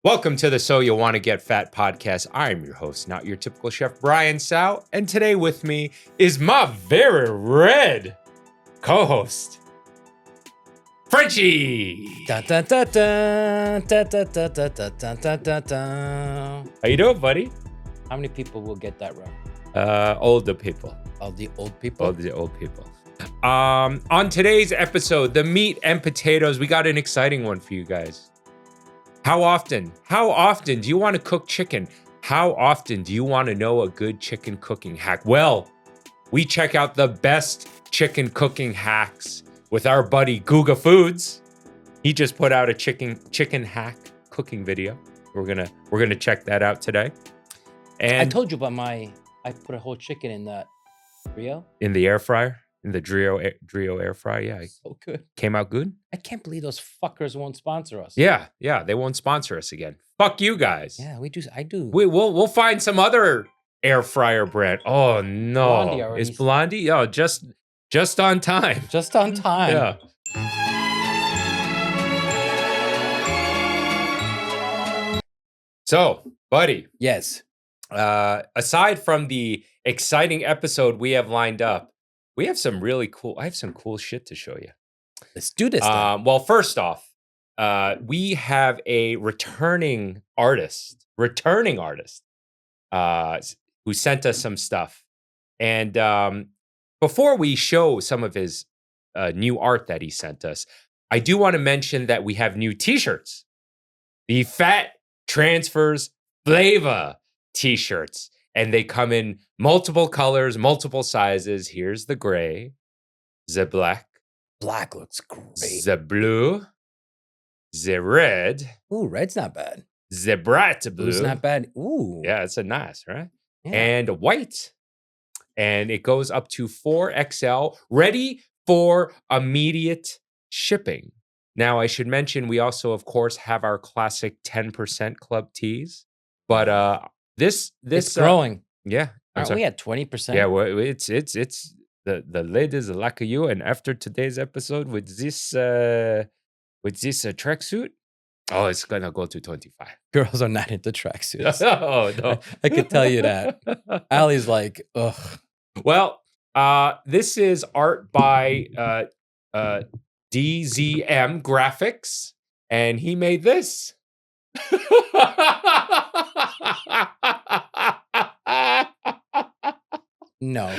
Welcome to the So You Wanna Get Fat podcast. I'm your host, not your typical chef, Brian Sow, and today with me is my very red co-host, Frenchie. Da, da, da, da, da, da, da, da, da, da, da, da. How you doing, buddy? How many people will get that wrong? Older people. All the old people? All the old people. On today's episode, the meat and potatoes, we got an exciting one for you guys. How often do you want to cook chicken? How often do you want to know a good chicken cooking hack? Well, we check out the best chicken cooking hacks with our buddy Guga Foods. He just put out a chicken hack cooking video. We're gonna check that out today. And I told you about I put a whole chicken in that Rio. In the air fryer, in the Drio air fryer, yeah, So good. came out good. I can't believe those fuckers won't sponsor us. Yeah, they won't sponsor us again. Fuck you guys. Yeah, I do. We'll find some other air fryer brand. Oh no, Blondie already. Is Blondie? Oh, just on time. Just on time. Yeah. So, buddy, Yes. aside from the exciting episode we have lined up, we have some really cool. I have some cool shit to show you. Let's do this. Then. Well, first off, we have a returning artist, who sent us some stuff. And before we show some of his new art that he sent us, I do want to mention that we have new T-shirts, the Fat Transfers Flavor T-shirts, and they come in multiple colors, multiple sizes. Here's the gray, the black. Black looks great. The blue, the red, Ooh, red's not bad. the bright blue. Blue's not bad. Ooh. Yeah, it's a nice, right? Yeah. And white. And it goes up to 4XL, ready for immediate shipping. Now, I should mention, we also, of course, have our classic 10% club tees. But this It's growing. Yeah. Aren't we at 20%? Yeah, well, it's the ladies like you, and after today's episode with this tracksuit, oh, it's gonna go to 25. Girls are not into tracksuits. Oh no, I could tell you that. Allie's like, ugh. Well, this is art by DZM Graphics, and he made this. No.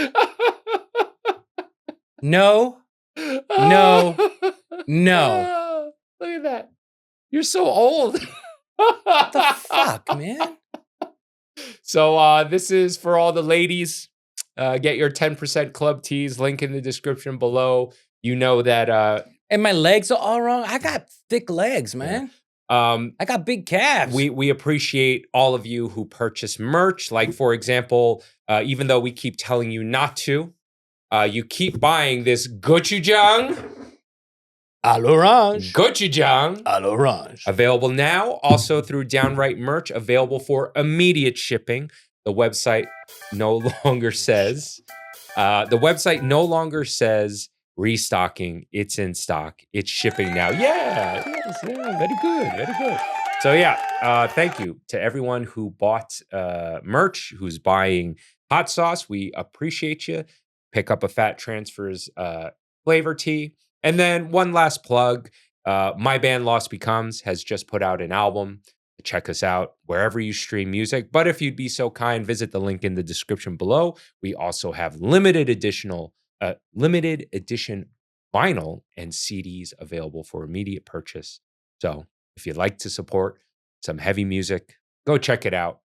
No. No. No. Look at that. You're so old. What the fuck, man? So this is for all the ladies. Get your 10% club tees. Link in the description below. You know that. And my legs are all wrong. I got thick legs, man. I got big calves. We appreciate all of you who purchase merch. Like, for example, even though we keep telling you not to, you keep buying this gochujang. À l'orange. Gochujang. À l'orange. Available now, also through Downright Merch, available for immediate shipping. The website no longer says restocking. It's in stock. It's shipping now. Yeah, very good. So yeah, thank you to everyone who bought merch, who's buying hot sauce. We appreciate you. Pick up a Fat Transfers flavor tee. And then one last plug. My band Lost Becomes has just put out an album. Check us out wherever you stream music. But if you'd be so kind, visit the link in the description below. We also have limited edition vinyl and CDs available for immediate purchase. So if you'd like to support some heavy music, go check it out.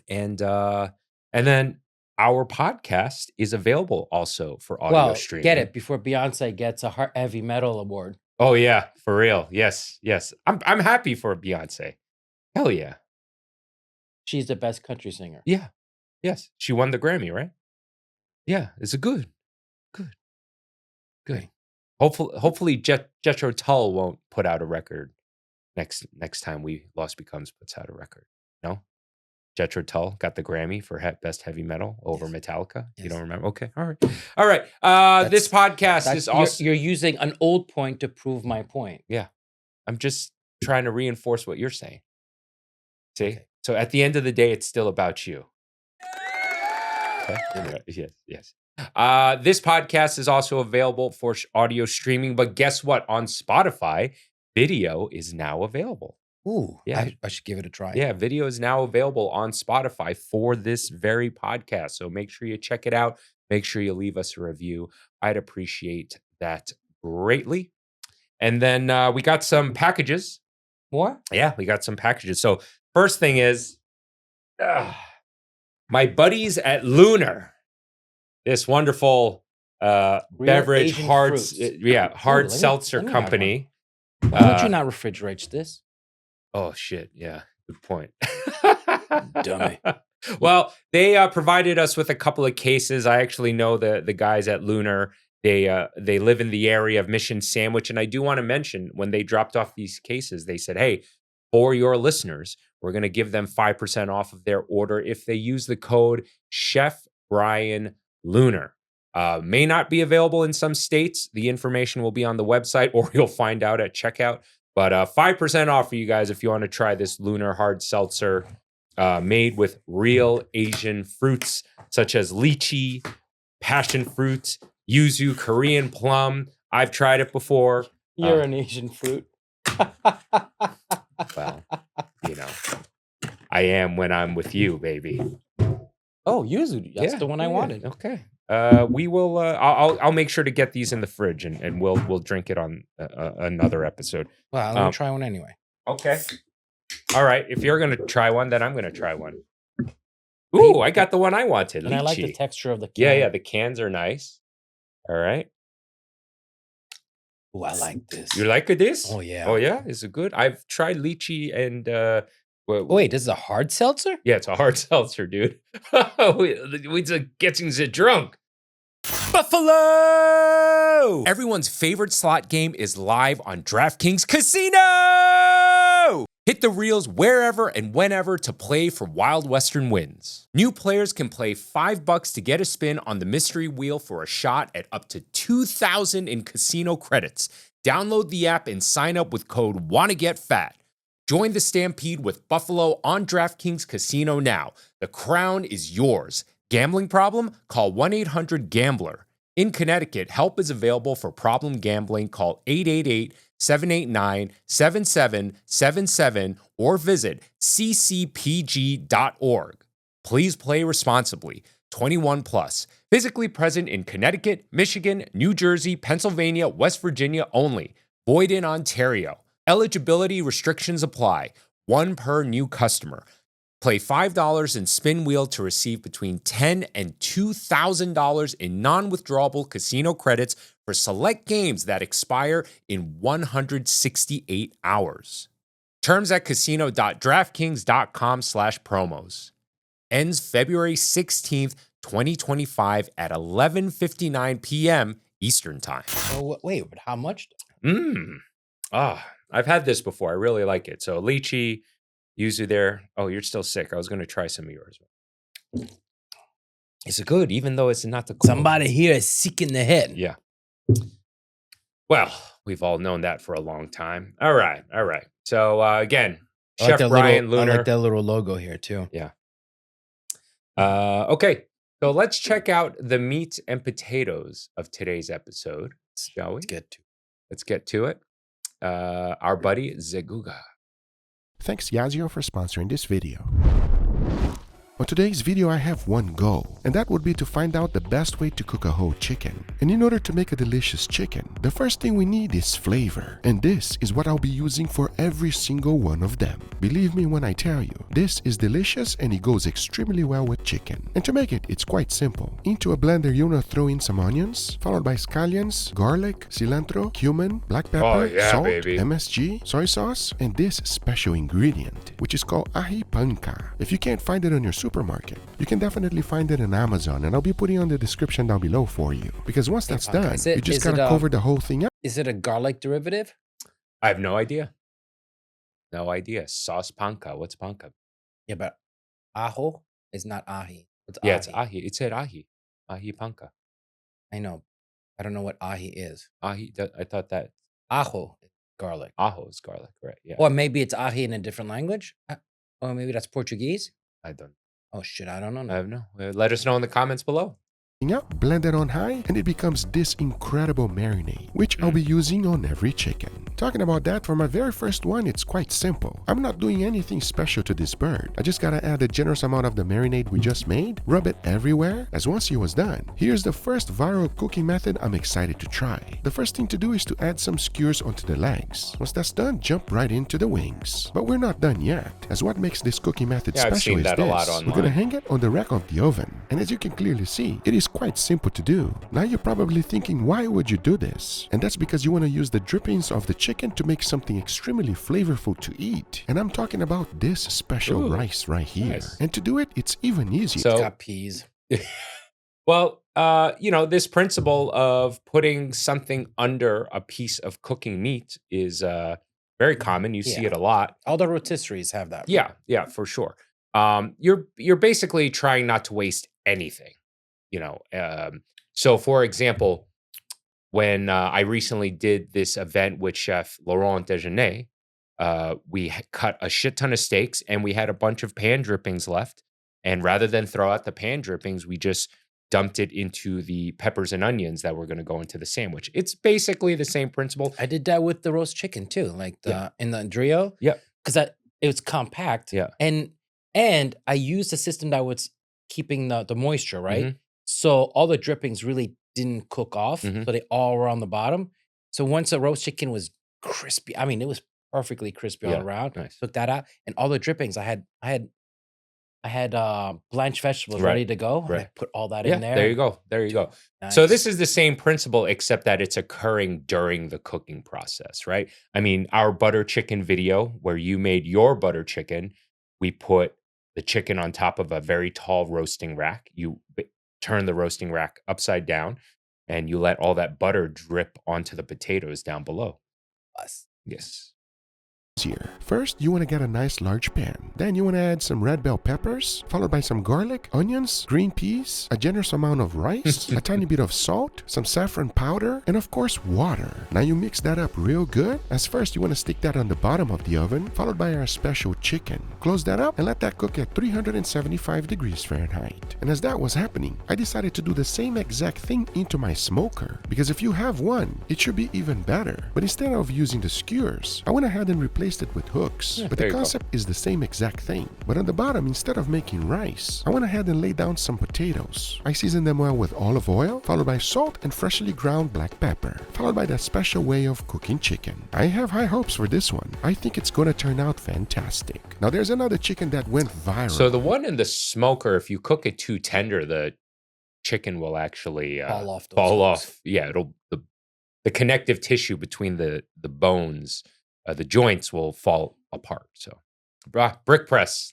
And then our podcast is available also for audio streaming. Get it before Beyonce gets a heavy metal award. Oh yeah, for real. Yes. I'm happy for Beyonce. Hell yeah. She's the best country singer. Yeah. Yes. She won the Grammy, right? Yeah. It's a good. Hopefully Jethro Tull won't put out a record next time Lost Becomes puts out a record. No? Jethro Tull got the Grammy for best heavy metal over Metallica. Yes. You don't remember? Okay. All right. This podcast is also... You're using an old point to prove my point. Yeah. I'm just trying to reinforce what you're saying. See? Okay. So at the end of the day, it's still about you. Okay. Yes. This podcast is also available for audio streaming, but guess what? On Spotify, video is now available. Ooh, Yeah. I should give it a try. Yeah, video is now available on Spotify for this very podcast. So make sure you check it out. Make sure you leave us a review. I'd appreciate that greatly. And then we got some packages. What? Yeah, we got some packages. So first thing is my buddies at LUNAR, this wonderful beverage Asian hard fruits. seltzer let me have company. Why would you not refrigerate this? Oh shit, yeah. Good point. Dummy. Well, they provided us with a couple of cases. I actually know the guys at LUNAR. They live in the area of Mission Sandwich, and I do want to mention when they dropped off these cases, they said, "Hey, for your listeners, we're going to give them 5% off of their order if they use the code Chef Brian LUNAR." May not be available in some states. The information will be on the website, or you'll find out at checkout. But 5% off for you guys if you want to try this LUNAR hard seltzer made with real Asian fruits such as lychee, passion fruit, yuzu, Korean plum. I've tried it before. You're an Asian fruit. Well, you know, I am when I'm with you, baby. Oh, yuzu. That's the one I wanted. Okay. We will. I'll make sure to get these in the fridge, and we'll drink it on another episode. Well, I'm gonna try one anyway. Okay. All right. If you're gonna try one, then I'm gonna try one. Ooh, I got the one I wanted. And Lychee. I like the texture of the can. Yeah. The cans are nice. All right. Ooh, I like this. You like this? Oh yeah. Oh yeah. Is it good? I've tried lychee and. Wait, this is a hard seltzer? Yeah, it's a hard seltzer, dude. we just getting drunk. Buffalo! Everyone's favorite slot game is live on DraftKings Casino! Hit the reels wherever and whenever to play for Wild Western wins. New players can play $5 to get a spin on the mystery wheel for a shot at up to $2,000 in casino credits. Download the app and sign up with code WANNAGETFAT. Join the stampede with Buffalo on DraftKings Casino now. The crown is yours. Gambling problem? Call 1-800-GAMBLER. In Connecticut, help is available for problem gambling. Call 888-789-7777 or visit ccpg.org. Please play responsibly. 21 plus. Physically present in Connecticut, Michigan, New Jersey, Pennsylvania, West Virginia only. Void in Ontario. Eligibility restrictions apply. One per new customer. Play $5 in Spin Wheel to receive between $10,000 and $2,000 in non-withdrawable casino credits for select games that expire in 168 hours. Terms at casino.draftkings.com/promos. Ends February 16th, 2025 at 11:59 p.m. Eastern Time. Oh, wait, but how much? I've had this before. I really like it. So lychee, yuzu there. Oh, you're still sick. I was going to try some of yours. It's good, even though it's not the cool. Somebody here is sick in the head. Yeah. Well, we've all known that for a long time. All right. So again, Chef Brian LUNAR. I like that little logo here too. Yeah. Okay. So let's check out the meat and potatoes of today's episode, shall we? Let's get to it. Our buddy Guga. Thanks Yazio for sponsoring this video. On today's video I have one goal, and that would be to find out the best way to cook a whole chicken. And in order to make a delicious chicken, the first thing we need is flavor. And this is what I'll be using for every single one of them. Believe me when I tell you, this is delicious and it goes extremely well with chicken. And to make it, it's quite simple. Into a blender you're gonna throw in some onions, followed by scallions, garlic, cilantro, cumin, black pepper, salt, MSG, soy sauce, and this special ingredient, which is called ají panca. If you can't find it on your supermarket, you can definitely find it on Amazon, and I'll be putting on the description down below for you. Because once that's done, you just gotta cover the whole thing up. Is it a garlic derivative? I have no idea. No idea. Sauce panca. What's panca? Yeah, but ajo is not ají. It's ají. It said ají. Ají panca. I know. I don't know what ají is. Ají. I thought that ajo is garlic. Ajo is garlic, right? Yeah. Or maybe it's ají in a different language. Oh, maybe that's Portuguese. I don't. Oh shit, I don't know. I have no. Let us know in the comments below. Up, blend it on high, and it becomes this incredible marinade, which I'll be using on every chicken. Talking about that, for my very first one, it's quite simple. I'm not doing anything special to this bird. I just gotta add a generous amount of the marinade we just made, rub it everywhere, as once it was done. Here's the first viral cooking method I'm excited to try. The first thing to do is to add some skewers onto the legs. Once that's done, jump right into the wings. But we're not done yet, as what makes this cooking method special I've seen is that this. a lot online. We're gonna hang it on the rack of the oven, and as you can clearly see, it is quite simple to do. Now you're probably thinking, why would you do this? And that's because you want to use the drippings of the chicken to make something extremely flavorful to eat. And I'm talking about this special rice right here. Nice. And to do it, it's even easier. So, It's got peas. well, this principle of putting something under a piece of cooking meat is very common. You see it a lot. All the rotisseries have that. Yeah, for sure. You're basically trying not to waste anything. So for example, when I recently did this event with Chef Laurent Dejeuner, we cut a shit ton of steaks and we had a bunch of pan drippings left. And rather than throw out the pan drippings, we just dumped it into the peppers and onions that were going to go into the sandwich. It's basically the same principle. I did that with the roast chicken too, like in the Drio. Yeah, because it was compact. Yeah, and I used a system that was keeping the moisture, right? Mm-hmm. So all the drippings really didn't cook off, so they all were on the bottom. So once the roast chicken was crispy, I mean, it was perfectly crispy all around. Nice. Took that out, and all the drippings, I had blanched vegetables ready to go. Right. And I put all that in there. There you go. Nice. So this is the same principle, except that it's occurring during the cooking process, right? I mean, our butter chicken video where you made your butter chicken, we put the chicken on top of a very tall roasting rack. You turn the roasting rack upside down and you let all that butter drip onto the potatoes down below. Yes. Here. First, you want to get a nice large pan. Then you want to add some red bell peppers, followed by some garlic, onions, green peas, a generous amount of rice, a tiny bit of salt, some saffron powder, and of course water. Now you mix that up real good. As first, you want to stick that on the bottom of the oven, followed by our special chicken. Close that up and let that cook at 375 degrees Fahrenheit. And as that was happening, I decided to do the same exact thing into my smoker, because if you have one, it should be even better. But instead of using the skewers, I went ahead and replaced it with hooks. But the concept is the same exact thing. But on the bottom, instead of making rice, I went ahead and laid down some potatoes. I seasoned them well with olive oil, followed by salt and freshly ground black pepper, followed by that special way of cooking chicken. I have high hopes for this one. I think it's going to turn out fantastic. Now there's another chicken that went viral. So the one in the smoker, if you cook it too tender, the chicken will actually fall off. Yeah, it'll the connective tissue between the bones, the joints will fall apart. So, brick press.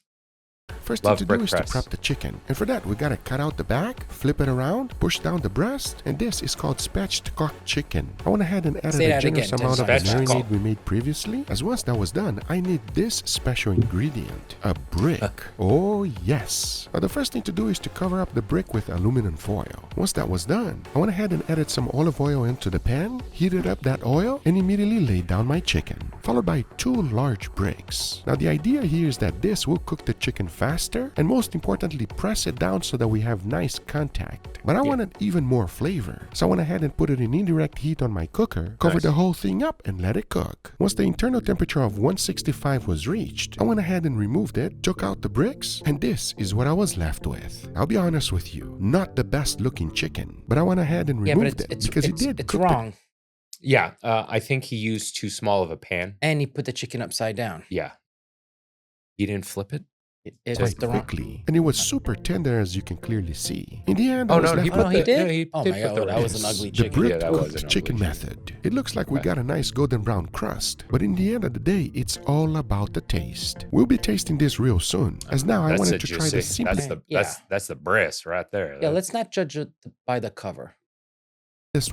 First thing to do is to prep the chicken. And for that, we gotta cut out the back, flip it around, push down the breast, and this is called spatchcock chicken. I went ahead and added a generous amount of the marinade we made previously. As once that was done, I need this special ingredient, a brick. Oh yes. Now the first thing to do is to cover up the brick with aluminum foil. Once that was done, I went ahead and added some olive oil into the pan, heated up that oil, and immediately laid down my chicken, followed by 2 large bricks. Now the idea here is that this will cook the chicken faster, and most importantly, press it down so that we have nice contact. But I wanted even more flavor, so I went ahead and put it in indirect heat on my cooker, covered the whole thing up, and let it cook. Once the internal temperature of 165 was reached, I went ahead and removed it, took out the bricks, and this is what I was left with. I'll be honest with you, not the best looking chicken, but I went ahead and removed it because it did it's wrong. Yeah, I think he used too small of a pan. And he put the chicken upside down. Yeah. He didn't flip it? Quite quickly, and it was super tender, as you can clearly see. In the end, he did. Oh my god, that was an ugly chicken. The brick cooked chicken method. It looks like we got a nice golden brown crust, but in the end of the day, it's all about the taste. We'll be tasting this real soon, as now I wanted to try the simple. That's the breast right there. Yeah, let's not judge it by the cover.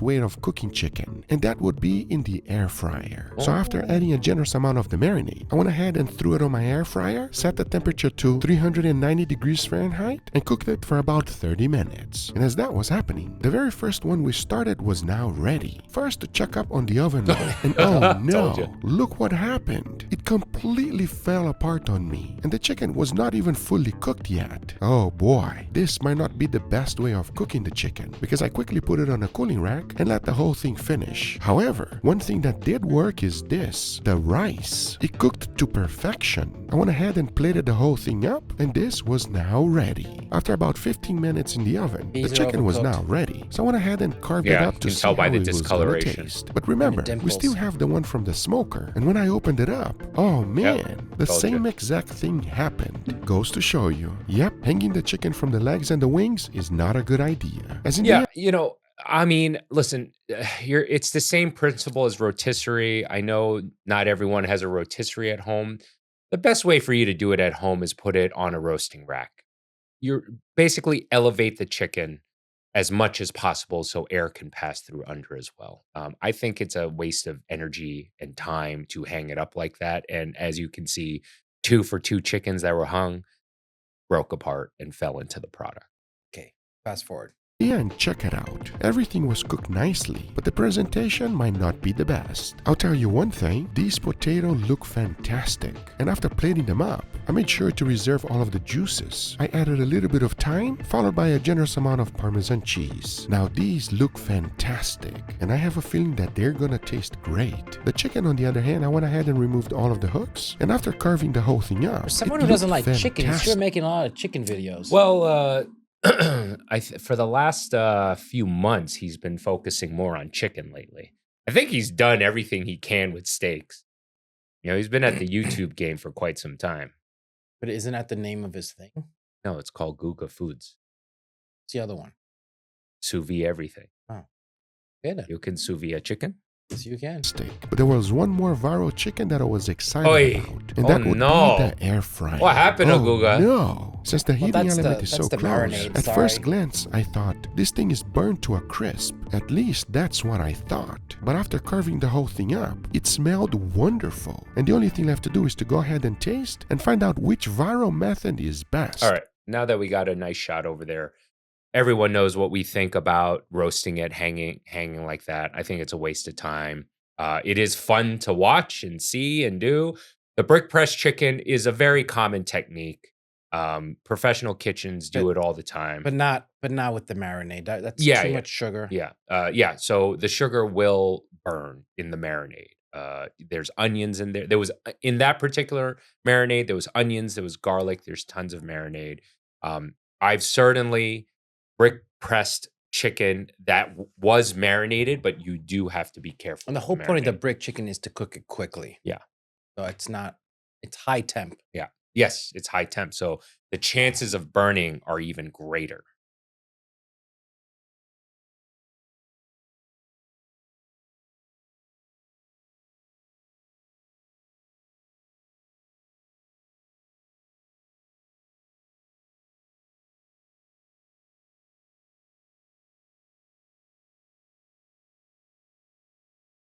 way of cooking chicken, and that would be in the air fryer. So after adding a generous amount of the marinade, I went ahead and threw it on my air fryer, set the temperature to 390 degrees Fahrenheit, and cooked it for about 30 minutes. And as that was happening, the very first one we started was now ready. First to check up on the oven mode, and oh no, look what happened. It completely fell apart on me, and the chicken was not even fully cooked yet. Oh boy, this might not be the best way of cooking the chicken, because I quickly put it on a cooling rack and let the whole thing finish. However, one thing that did work is this: the rice. It cooked to perfection. I went ahead and plated the whole thing up, and this was now ready. After about 15 minutes in the oven, the chicken was now ready. So I went ahead and carved it up to see how it was gonna taste. But remember, we still have the one from the smoker, and when I opened it up, oh man, the same exact thing happened. Goes to show you, yep, hanging the chicken from the legs and the wings is not a good idea. As in you know, I mean, listen, it's the same principle as rotisserie. I know not everyone has a rotisserie at home. The best way for you to do it at home is put it on a roasting rack. You're basically elevate the chicken as much as possible so air can pass through under as well. I think it's a waste of energy and time to hang it up like that. And as you can see, 2 for 2 chickens that were hung broke apart and fell into the product. Okay, fast forward. And check it out. Everything was cooked nicely, but the presentation might not be the best. I'll tell you one thing, these potatoes look fantastic. And after plating them up, I made sure to reserve all of the juices. I added a little bit of thyme, followed by a generous amount of Parmesan cheese. Now these look fantastic, and I have a feeling that they're gonna taste great. The chicken, on the other hand, I went ahead and removed all of the hooks, and after carving the whole thing up, for someone who doesn't like chicken, you're sure making a lot of chicken videos. Well, for the last few months, he's been focusing more on chicken lately. I think he's done everything he can with steaks. You know, he's been at the YouTube game for quite some time. But isn't that the name of his thing? No, it's called Guga Foods. What's the other one? Sous vide everything. Oh, good. You can sous vide a chicken. Yes, you can. But there was one more viral chicken that I was excited about, and that would be the air fryer. What happened to Guga? No, since the heating element is so close, marinade, at first glance I thought this thing is burned to a crisp. At least that's what I thought. But after carving the whole thing up, it smelled wonderful, and the only thing left to do is to go ahead and taste and find out which viral method is best. All right, now that we got a nice shot over there, everyone knows what we think about roasting it, hanging like that. I think it's a waste of time. It is fun to watch and see and do. The brick press chicken is a very common technique. Professional kitchens do it all the time, but not with the marinade. That's too much sugar. Yeah. So the sugar will burn in the marinade. There's onions in there. There was in that particular marinade. There was onions. There was garlic. There's tons of marinade. I've certainly brick pressed chicken that was marinated, but you do have to be careful. And the whole point of the brick chicken is to cook it quickly. Yeah. So it's high temp. Yeah. Yes, it's high temp. So the chances of burning are even greater.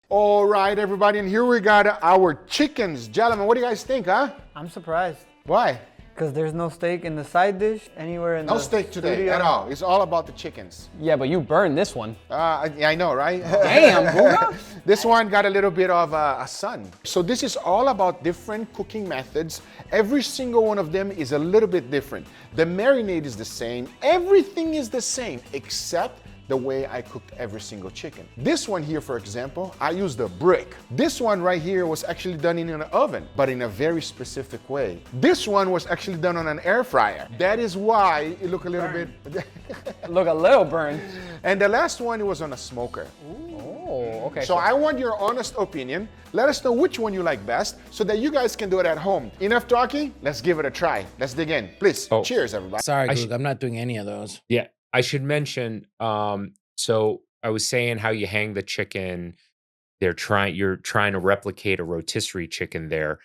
All right, everybody, and here we got our chickens. Gentlemen, what do you guys think, huh? I'm surprised. Why? Because there's no steak in the side dish anywhere in the No steak today studio. at all. It's all about the chickens. Yeah, but you burned this one. Yeah, I know, right? Damn, Guga. This one got a little bit of a sun. So this is all about different cooking methods. Every single one of them is a little bit different. The marinade is the same. Everything is the same except the way I cooked every single chicken. This one here, for example, I used a brick. This one right here was actually done in an oven, but in a very specific way. This one was actually done on an air fryer. That is why it looked a little bit... Look a little burned. And the last one, it was on a smoker. Oh, okay. So I want your honest opinion. Let us know which one you like best so that you guys can do it at home. Enough talking? Let's give it a try. Let's dig in. Please, cheers, everybody. Sorry, Guga, I'm not doing any of those. Yeah. I should mention, so I was saying how you hang the chicken. You're trying to replicate a rotisserie chicken there.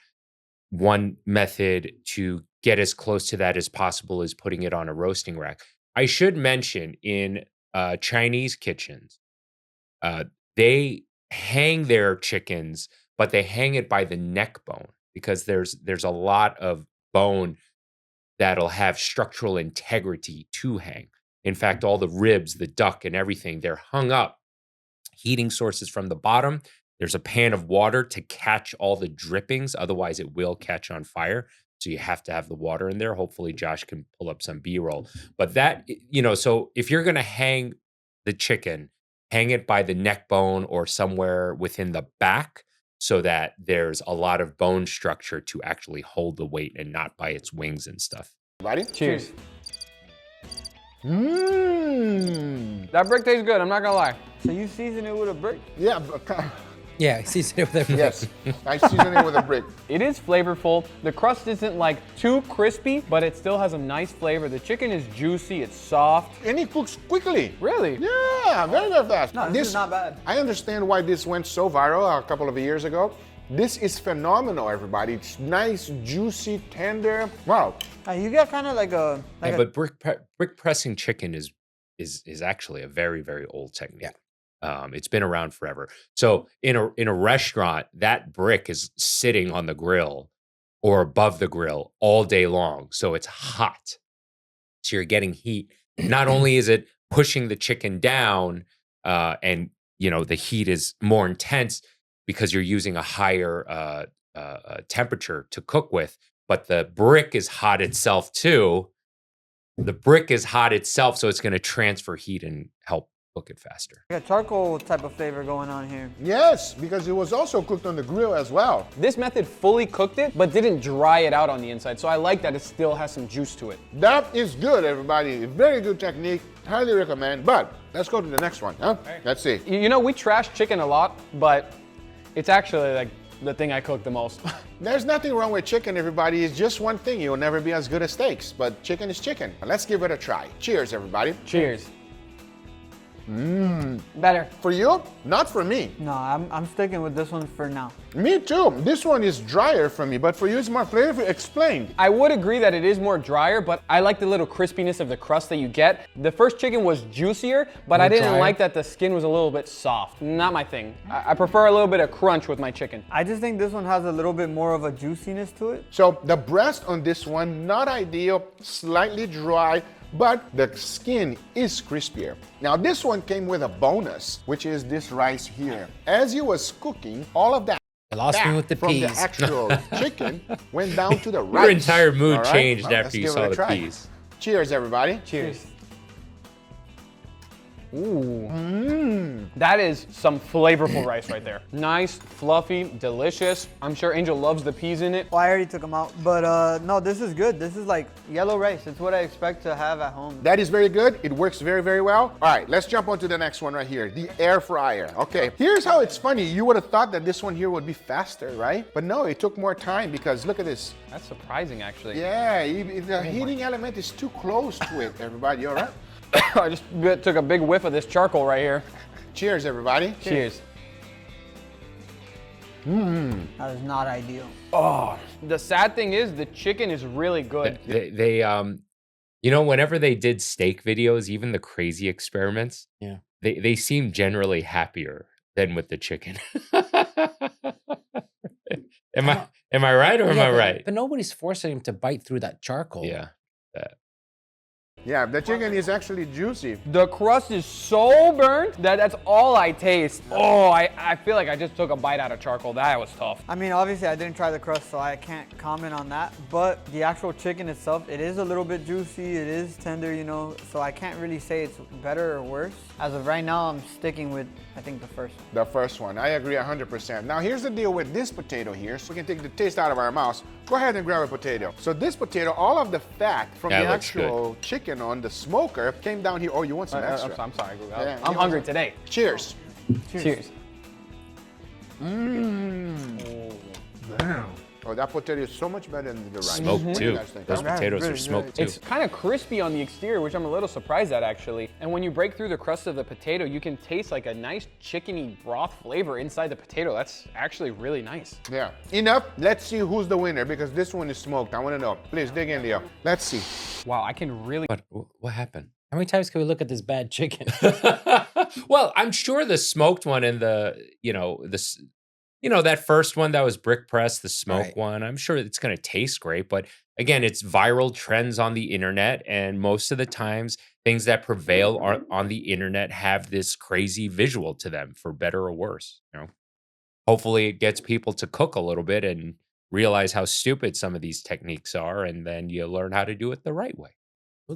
One method to get as close to that as possible is putting it on a roasting rack. I should mention in Chinese kitchens, They hang their chickens, but they hang it by the neck bone because there's a lot of bone that'll have structural integrity to hang. In fact, all the ribs, the duck, and everything, they're hung up. Heating sources from the bottom. There's a pan of water to catch all the drippings. Otherwise, it will catch on fire. So you have to have the water in there. Hopefully, Josh can pull up some B-roll. But that, so if you're going to hang the chicken, hang it by the neck bone or somewhere within the back so that there's a lot of bone structure to actually hold the weight and not by its wings and stuff. Ready? Cheers. Mmm. That brick tastes good, I'm not gonna lie. So you season it with a brick? Yeah, Yeah, season it with everything. yes. I season it with a brick. It is flavorful. The crust isn't like too crispy, but it still has a nice flavor. The chicken is juicy, it's soft. And it cooks quickly. Really? Yeah, very, very fast. No, this is not bad. I understand why this went so viral a couple of years ago. This is phenomenal, everybody. It's nice, juicy, tender. Wow. You got kind of like a But brick pressing chicken is actually a very, very old technique. It's been around forever. So in a restaurant, that brick is sitting on the grill or above the grill all day long. So it's hot. So you're getting heat. Not only is it pushing the chicken down, and the heat is more intense because you're using a higher temperature to cook with, but the brick is hot itself too. The brick is hot itself, so it's going to transfer heat and help cook it faster. a charcoal type of flavor going on here. Yes, because it was also cooked on the grill as well. This method fully cooked it, but didn't dry it out on the inside. So I like that it still has some juice to it. That is good, everybody. Very good technique. Highly recommend. But let's go to the next one, huh? Okay. Let's see. We trash chicken a lot, but it's actually like the thing I cook the most. There's nothing wrong with chicken, everybody. It's just one thing. You'll never be as good as steaks, but chicken is chicken. Let's give it a try. Cheers, everybody. Cheers. Mmm. Better. For you? Not for me. No, I'm sticking with this one for now. Me too. This one is drier for me, but for you it's more flavor. Explain. I would agree that it is more drier, but I like the little crispiness of the crust that you get. The first chicken was juicier, but I didn't drier. like that the skin was a little bit soft. Not my thing. I prefer a little bit of crunch with my chicken. I just think this one has a little bit more of a juiciness to it. So the breast on this one, not ideal, slightly dry, but the skin is crispier. Now this one came with a bonus, which is this rice here. As you was cooking, all of that You lost me with the from peas. the actual chicken went down to the rice. Your entire mood All right? changed Well, let's after you give it saw a the try. peas. Cheers, everybody. Cheers. Ooh. That is some flavorful rice right there. Nice, fluffy, delicious. I'm sure Angel loves the peas in it. Well, I already took them out, but no, this is good. This is like yellow rice. It's what I expect to have at home. That is very good. It works very, very well. All right, let's jump on to the next one right here, the air fryer. Okay, here's how it's funny. You would have thought that this one here would be faster, right? But no, it took more time because look at this. That's surprising, actually. Yeah, the heating element is too close to it, everybody. You all right? I just took a big whiff of this charcoal right here. Cheers, everybody. Cheers. That is not ideal. Oh, the sad thing is the chicken is really good. They whenever they did steak videos, even the crazy experiments, Yeah. they seem generally happier than with the chicken. Am I right or am I right? But nobody's forcing him to bite through that charcoal. Yeah. Yeah, the chicken is actually juicy. The crust is so burnt that that's all I taste. Oh, I feel like I just took a bite out of charcoal. That was tough. I mean, obviously I didn't try the crust, so I can't comment on that. But the actual chicken itself, it is a little bit juicy. It is tender, so I can't really say it's better or worse. As of right now, I'm sticking with, I think, the first one. The first one, I agree 100%. Now here's the deal with this potato here, so we can take the taste out of our mouths. Go ahead and grab a potato. So this potato, all of the fat from That the looks actual chicken on the smoker came down here. Oh, you want some extra? I'm sorry, Guga. Yeah, I'm you hungry want- today. Cheers. Cheers. Oh, that potato is so much better than the rice. Smoked What do you too. guys think? Those Huh? potatoes are really smoked good. too. It's kind of crispy on the exterior, which I'm a little surprised at actually. And when you break through the crust of the potato, you can taste like a nice chickeny broth flavor inside the potato. That's actually really nice. Yeah. Enough. Let's see who's the winner because this one is smoked. I want to know. Please dig in, Leo. Let's see. Wow, I can really. What happened? How many times can we look at this bad chicken? Well, I'm sure the smoked one and that first one that was brick press, the smoke Right. one, I'm sure it's going to taste great. But again, it's viral trends on the internet. And most of the times, things that prevail on the internet have this crazy visual to them, for better or worse. Hopefully, it gets people to cook a little bit and realize how stupid some of these techniques are. And then you learn how to do it the right way.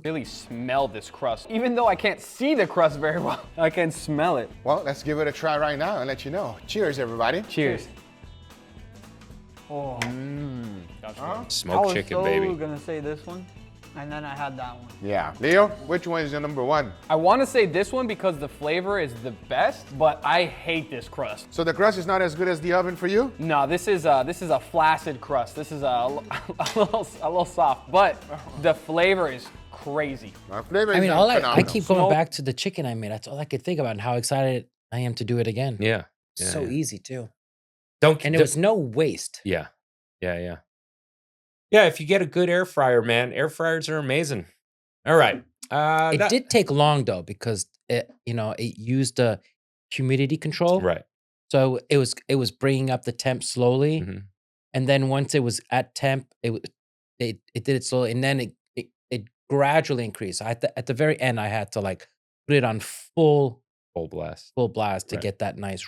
Really smell this crust. Even though I can't see the crust very well, I can smell it. Well, let's give it a try right now and let you know. Cheers, everybody. Cheers. Oh, Smoked chicken, baby. I was gonna say this one, and then I had that one. Yeah. Leo, which one is your number one? I want to say this one because the flavor is the best, but I hate this crust. So the crust is not as good as the oven for you? No, this is a flaccid crust. This is a little soft, but the flavor is crazy. My flavor I mean, is I phenomenal. keep going back to the chicken I made. That's all I could think about, and how excited I am to do it again. Yeah. So easy too. And And there was no waste. Yeah. Yeah, if you get a good air fryer, man, air fryers are amazing. All right. It did take long though, because it used the humidity control. Right. So it was bringing up the temp slowly, Mhm. and then once it was at temp, it did it slowly, and then it gradually increased. At the very end, I had to like put it on full Full blast. to Right. get that nice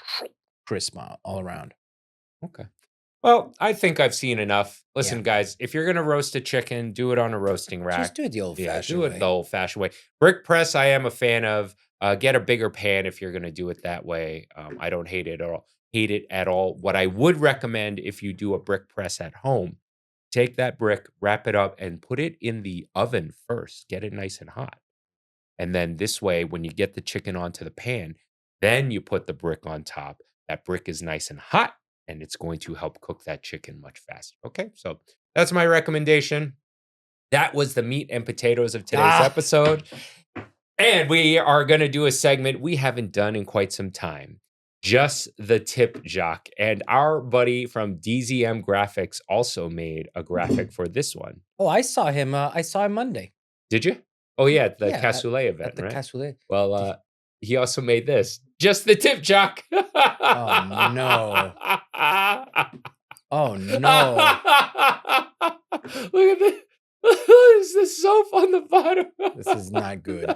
crisp all around. Okay. Well, I think I've seen enough. Listen, Yeah. guys, if you're going to roast a chicken, do it on a roasting rack. Just do it the old-fashioned do it way. the old-fashioned way. Brick press, I am a fan of. Get a bigger pan if you're going to do it that way. I don't hate it at all. What I would recommend, if you do a brick press at home, take that brick, wrap it up, and put it in the oven first. Get it nice and hot. And then this way, when you get the chicken onto the pan, then you put the brick on top. That brick is nice and hot, and it's going to help cook that chicken much faster. Okay, so that's my recommendation. That was the meat and potatoes of today's episode. And we are going to do a segment we haven't done in quite some time. Just the Tip Jacques. And our buddy from DZM Graphics also made a graphic for this one. Oh, I saw him Monday Did you? Oh, yeah, at the Yeah, Cassoulet event, at the right? Cassoulet. Well, he also made this. Just the Tip Jacques. Oh no. Oh no. Look at this. This is soap on the bottom. This is not good.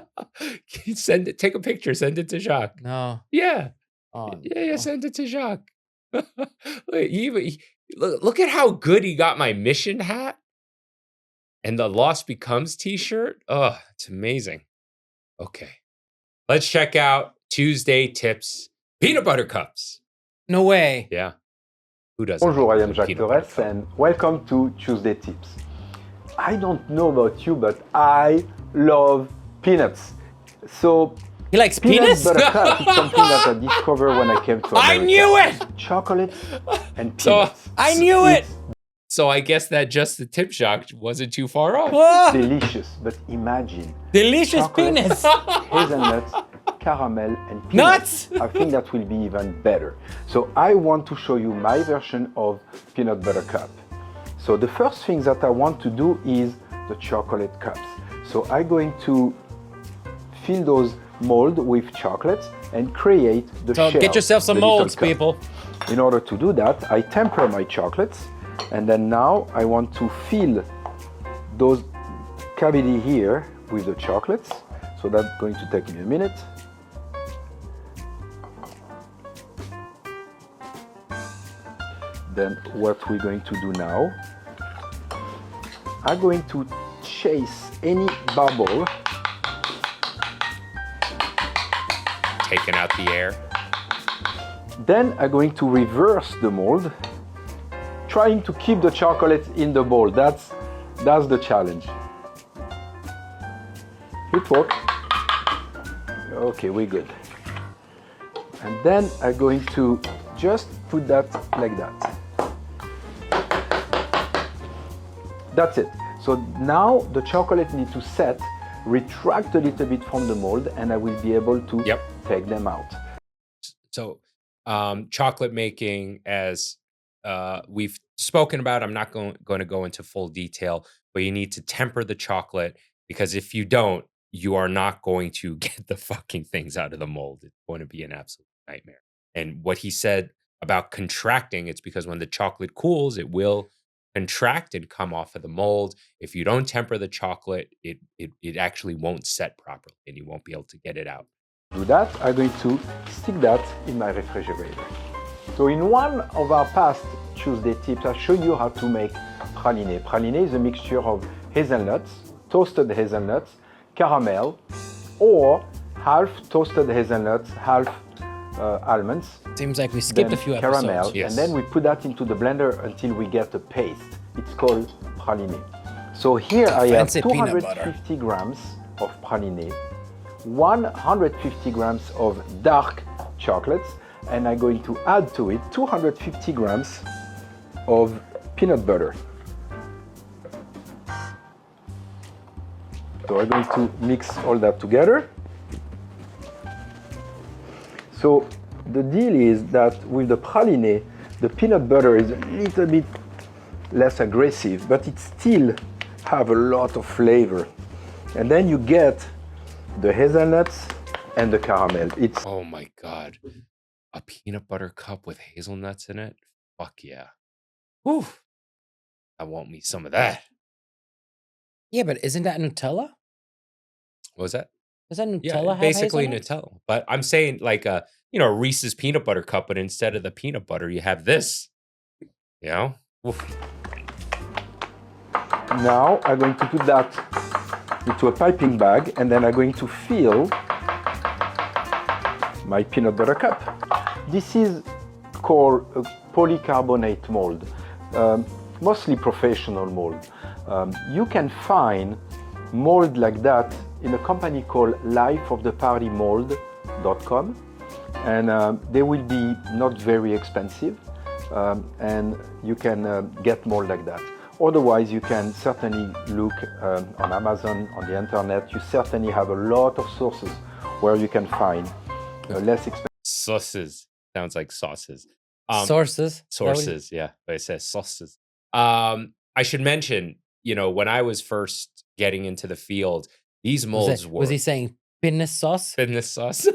Send it. Take a picture. Send it to Jacques. No. Yeah. Oh, Yeah. Send it to Jacques. Look at how good he got my mission hat and the Lost Becomes t-shirt. Oh, it's amazing. Okay. Let's check out Tuesday Tips Peanut Butter Cups. no way. Yeah. Who doesn't? Bonjour, I like am a Jacques peanut butter Torres cup? and welcome to Tuesday Tips. I don't know about you, but I love peanuts. So He likes peanut penis? butter cup is something that I discovered when I came to America. I knew it! Chocolate and So- peanuts. I knew it! So I guess that just the Tip Jacques wasn't too far off. Oh, Delicious, but imagine delicious chocolate, penis. hazelnuts, caramel, and Nuts! peanuts. I think that will be even better. So I want to show you my version of peanut butter cup. So the first thing that I want to do is the chocolate cups. So I'm going to fill those mold with chocolates and create the So shell, get yourself some the little molds, cup. people. In order to do that, I temper my chocolates, and then now I want to fill those cavity here with the chocolates. So that's going to take me a minute. Then what we're going to do now, I'm going to chase any bubble. Taking out the air. Then I'm going to reverse the mold, trying to keep the chocolate in the bowl. That's the challenge. It worked. Okay, we're good. And then I'm going to just put that like that. That's it. So now the chocolate needs to set, retract a little bit from the mold, and I will be able to Yep. take them out. So chocolate making, as we've spoken about, I'm not going to go into full detail, but you need to temper the chocolate, because if you don't, you are not going to get the fucking things out of the mold. It's going to be an absolute nightmare. And what he said about contracting, it's because when the chocolate cools, it will contract and come off of the mold. If you don't temper the chocolate, it actually won't set properly and you won't be able to get it out. Do that, I'm going to stick that in my refrigerator. So in one of our past Tuesday tips, I showed you how to make praline. Praline is a mixture of hazelnuts, toasted hazelnuts, caramel, or half toasted hazelnuts, half almonds. Seems like we skipped a few episodes. Caramel, yes. and then we put that into the blender until we get a paste. It's called praline. So here I have Fancy peanut butter. 250 grams of praline, 150 grams of dark chocolates, and I'm going to add to it 250 grams of peanut butter. So we're going to mix all that together. So the deal is that with the praline, the peanut butter is a little bit less aggressive, but it still have a lot of flavor. And then you get the hazelnuts and the caramel. It's Oh my God. A peanut butter cup with hazelnuts in it? Fuck yeah. Whew. I want me some of that. Yeah, but isn't that Nutella? What was that? Does that Nutella Yeah, have basically hazelnuts? Nutella. But I'm saying like a, you know, Reese's peanut butter cup, but instead of the peanut butter, you have this. You know? Oof. now I'm going to put that into a piping bag, and then I'm going to fill my peanut butter cup. This is called a polycarbonate mold, mostly professional mold. You can find mold like that in a company called lifeofthepartymold.com, and they will be not very expensive, and you can get mold like that. Otherwise, you can certainly look on Amazon, on the internet. You certainly have a lot of sources where you can find less expensive. Sauces. Sounds like sauces. Sources. Sources, yeah. But it says sauces. I should mention, you know, when I was first getting into the field, these molds were... Was he saying pinus sauce? Pinus sauce.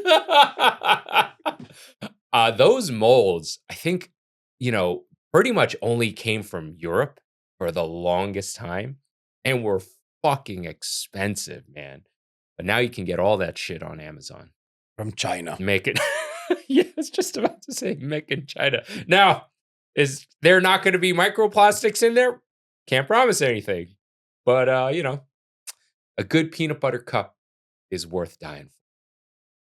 Those molds, I think, you know, pretty much only came from Europe for the longest time and were fucking expensive, man. But now you can get all that shit on Amazon. From China. Make it. Yeah, I was just about to say make in China. Now, is there not going to be microplastics in there? Can't promise anything. But, you know, a good peanut butter cup is worth dying for.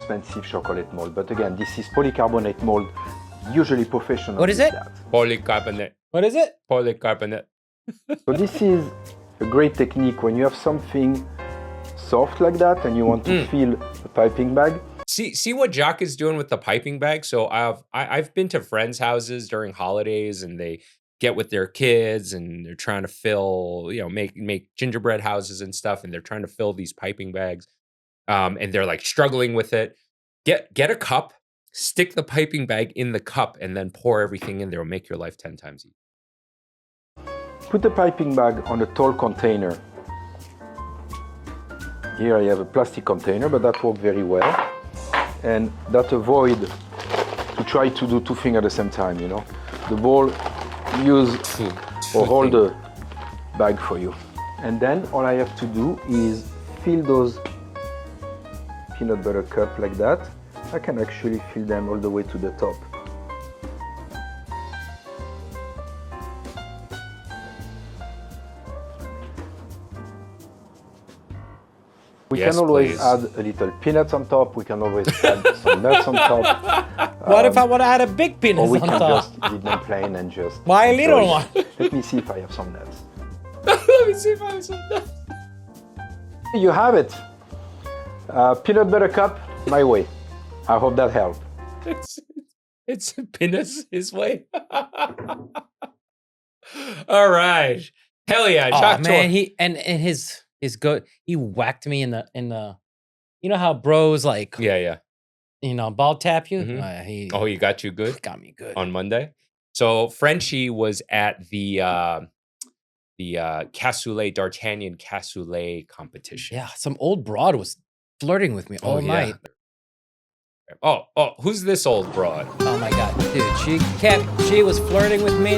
Expensive chocolate mold, but again, this is polycarbonate mold, usually professional. What is it? Polycarbonate. What is it? Polycarbonate. So this is a great technique when you have something soft like that and you want to fill a piping bag. See what Jacques is doing with the piping bag? So I've been to friends' houses during holidays and they get with their kids and they're trying to fill, you know, make gingerbread houses and stuff, and they're trying to fill these piping bags. And they're like struggling with it. Get a cup, stick the piping bag in the cup, and then pour everything in there. It'll make your life 10 times easier. Put the piping bag on a tall container. Here I have a plastic container, but that worked very well. And that avoid to try to do two things at the same time, you know. The ball use or hold the bag for you. And then all I have to do is fill those peanut butter cup like that. I can actually fill them all the way to the top. We Yes, can always please. add a little peanuts on top. We can always add some nuts on top. What if I want to add a big penis Or we on can top? just leave them plain and just... Why a little enjoy one? it. Let me see if I have some nuts. Let me see if I have some nuts. You have it. Peanut butter cup, my way. I hope that helped. It's penis his way. All right. Hell yeah. Oh Jacques man, Tor- he and his good. He whacked me in the. You know how bros like Yeah. you know ball tap you. Mhm. He Oh, he got you good got me good. on Monday. So Frenchie was at the cassoulet, D'Artagnan cassoulet competition. Yeah, some old broad was flirting with me all night. Oh, who's this old broad? Oh my god, dude, she was flirting with me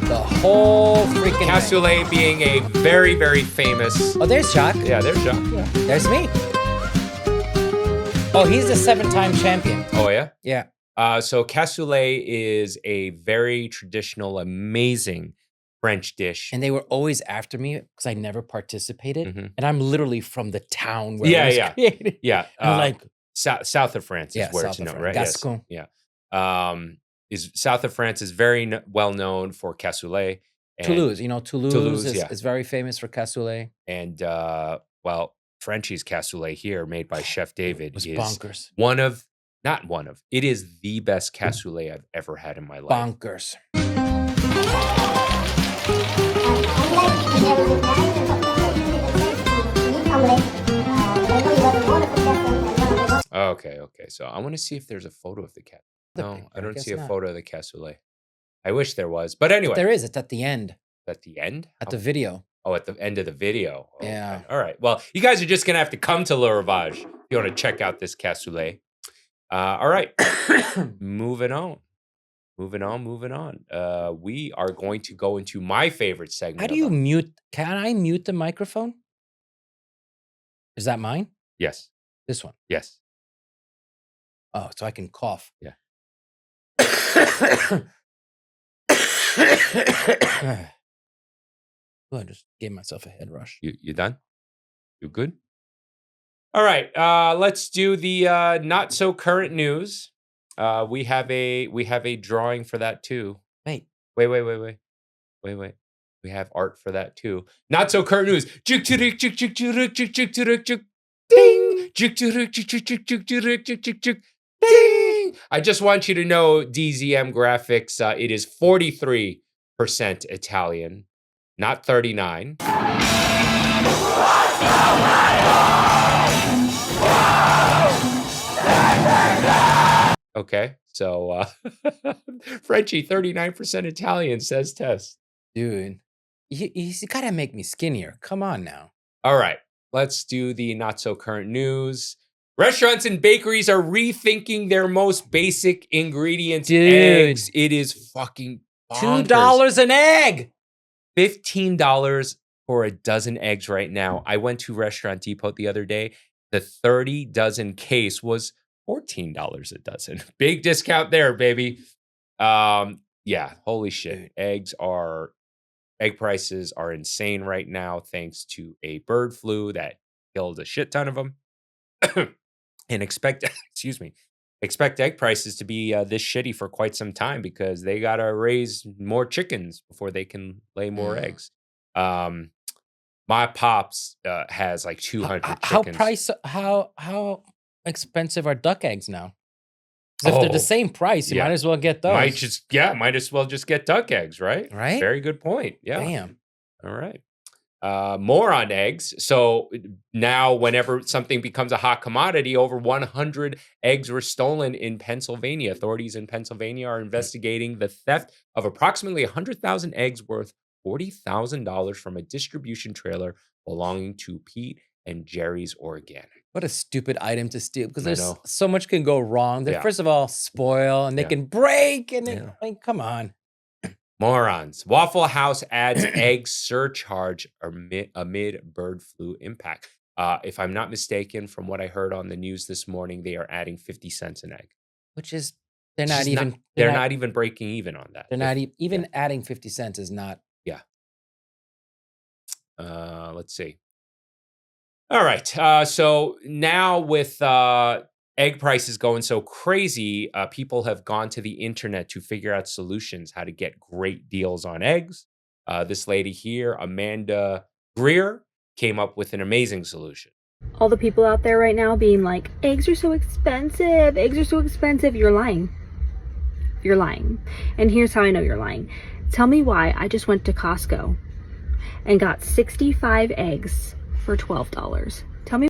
the whole freaking night. Cassoulet being a very, very famous. Oh, there's Jacques. Yeah, there's Jacques. Yeah. There's me. Oh, he's the 7-time champion. Oh yeah. Yeah. So cassoulet is a very traditional, amazing French dish. And they were always after me because I never participated. Mhm. And I'm literally from the town where Yeah, it was yeah. created. Yeah, I'm like, south of France is where south it's of known, France. right? Gascon. Yes. Yeah. Is south of France is very well known for cassoulet. And Toulouse, Toulouse yeah. is very famous for cassoulet. And well, Frenchie's cassoulet here, made by Chef David, was is bonkers. It is the best cassoulet I've ever had in my life. Bonkers. Okay. So I want to see if there's a photo of the cat. No, I don't see a photo of the cassoulet. I wish there was, but anyway. There is. It's at the end. At the end? At the video. Oh, at the end of the video. Oh, yeah. Okay. All right. Well, you guys are just gonna have to come to Le Ravage if you want to check out this cassoulet. All right. Moving on. We are going to go into my favorite segment. How do you mute? Can I mute the microphone? Is that mine? Yes. This one? Yes. Oh, so I can cough. Yeah. Oh, I just gave myself a head rush. You done? You good? All right. Let's do the not so current news. We have a drawing for that too. Wait. We have art for that too. Not so current news. Ding. Ding. I just want you to know, DZM Graphics, it is 43% Italian, not 39. Okay, so Frenchie, 39% Italian, says Tess. Dude, you gotta make me skinnier. Come on now. All right, let's do the not so current news. Restaurants and bakeries are rethinking their most basic ingredients. Dude. Eggs. It is fucking bonkers. $2 an egg. $15 for a dozen eggs right now. I went to Restaurant Depot the other day. The 30 dozen case was $14 a dozen. Big discount there, baby. Yeah, holy shit. Egg prices are insane right now thanks to a bird flu that killed a shit ton of them. And expect egg prices to be this shitty for quite some time because they got to raise more chickens before they can lay more eggs. My pops has like 200 chickens. How expensive are duck eggs now? Because if they're the same price, you might as well get those. Might as well just get duck eggs, right? Right? Very good point. Yeah. Damn. All right. More on eggs. So now whenever something becomes a hot commodity, over 100 eggs were stolen in Pennsylvania. Authorities in Pennsylvania are investigating the theft of approximately 100,000 eggs worth $40,000 from a distribution trailer belonging to Pete and Jerry's Organic. What a stupid item to steal because there's so much can go wrong. They first of all spoil and they can break and come on. Morons. Waffle House adds egg surcharge amid bird flu impact. If I'm not mistaken, from what I heard on the news this morning, they are adding 50 cents an egg. Which is, they're not even breaking even on that. They're not even adding 50 cents is not. Yeah. Let's see. All right. So now with egg prices going so crazy, people have gone to the internet to figure out solutions, how to get great deals on eggs. This lady here, Amanda Greer, came up with an amazing solution. All the people out there right now being like, eggs are so expensive. Eggs are so expensive. You're lying. You're lying. And here's how I know you're lying. Tell me why I just went to Costco and got 65 eggs for $12. Tell me.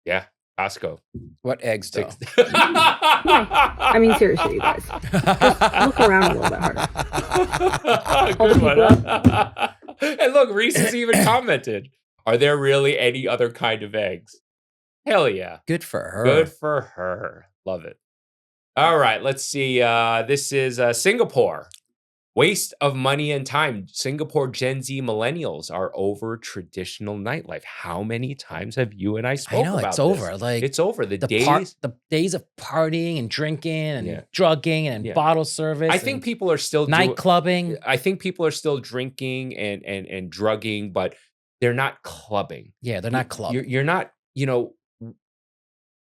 Yeah, Costco. What eggs, though? I mean, seriously, you guys. Just look around a little bit harder. Good one. And look, Reese has even commented, are there really any other kind of eggs? Hell yeah. Good for her. Good for her. Love it. All right, let's see. This is Singapore. Waste of money and time. Singapore Gen Z millennials are over traditional nightlife. How many times have you and I spoken about it's this? over. Like it's over. The days of partying and drinking and drugging and bottle service. I think people are still night clubbing. I think people are still drinking and drugging, but they're not clubbing. Yeah, they're not clubbing. You're not, you know.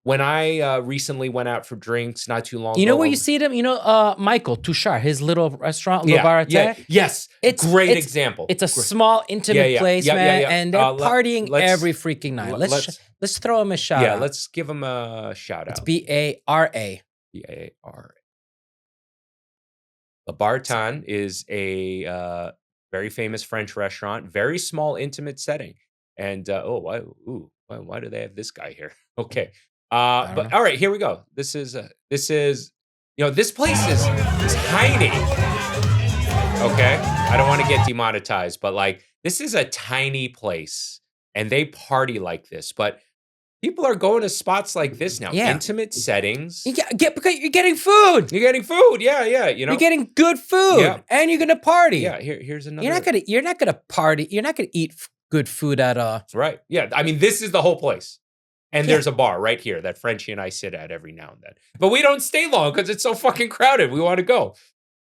When I recently went out for drinks not too long ago. You know where you see them? You know, Michael Tushar, his little restaurant, Le Barate? Yes. Great example. It's a small, intimate place, man. And they're partying every freaking night. Let's throw him a shout out. Yeah, let's give him a shout out. It's B-A-R-A. B-A-R-A. Le Barton is a very famous French restaurant, very small, intimate setting. And, why do they have this guy here? Okay. But all right, here we go. This is, this place is tiny. Okay. I don't want to get demonetized, but like, this is a tiny place and they party like this, but people are going to spots like this now. Yeah. Intimate settings. Because you're getting food. You're getting food. Yeah. You know, you're getting good food and you're going to party. Yeah. Here's another. You're not going to party. You're not going to eat good food at That's right. Yeah. I mean, this is the whole place. And there's a bar right here that Frenchie and I sit at every now and then. But we don't stay long because it's so fucking crowded. We want to go.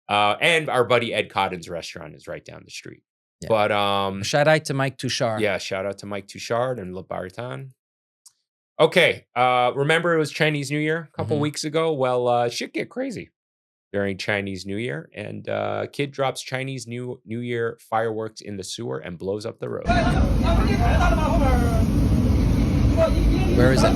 And our buddy Ed Cotton's restaurant is right down the street. Yeah. But shout out to Mike Touchard. Yeah, shout out to Mike Touchard and Le Barton. Okay. Remember it was Chinese New Year a couple weeks ago? Well, shit get crazy during Chinese New Year. And kid drops Chinese New Year fireworks in the sewer and blows up the road. Where is it?